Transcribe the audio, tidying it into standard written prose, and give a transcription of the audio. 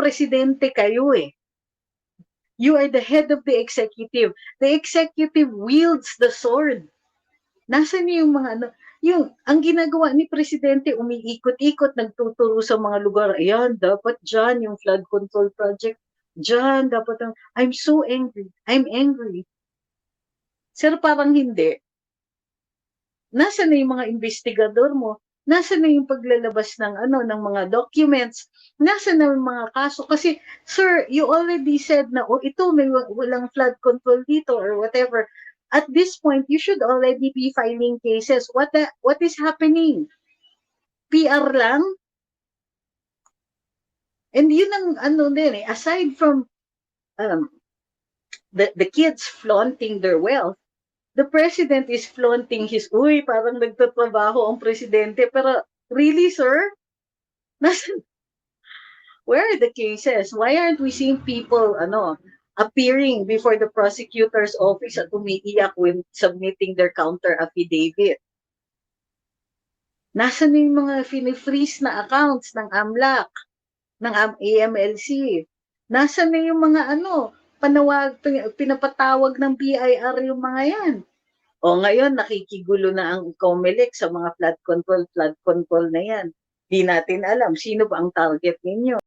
presidente kayo eh. You are the head of the executive. The executive wields the sword. Nasaan yung mga ano, ang ginagawa ni presidente, umiikot-ikot, nagtuturo sa mga lugar, ayan, dapat dyan yung flood control project, dyan, dapat I'm so angry, I'm angry. Sir, parang hindi. Nasaan na yung mga investigador mo? Nasaan na yung paglalabas ng ng mga documents? Nasaan na yung mga kaso? Kasi, sir, you already said na, ito, may walang flood control dito or whatever. At this point, you should already be filing cases. What is happening? PR lang? And yun ang din eh, aside from the kids flaunting their wealth, the president is flaunting his, parang nagtatrabaho ang presidente. Pero, really, sir? Where are the cases? Why aren't we seeing people, appearing before the prosecutor's office at umiiyak when submitting their counter affidavit? Nasaan yung mga freeze na accounts ng AMLAC, ng AMLC? Nasaan na yung mga pinapatawag ng BIR yung mga yan? O ngayon, nakikigulo na ang COMELEC sa mga flood control na yan. Di natin alam, sino ba ang target ninyo?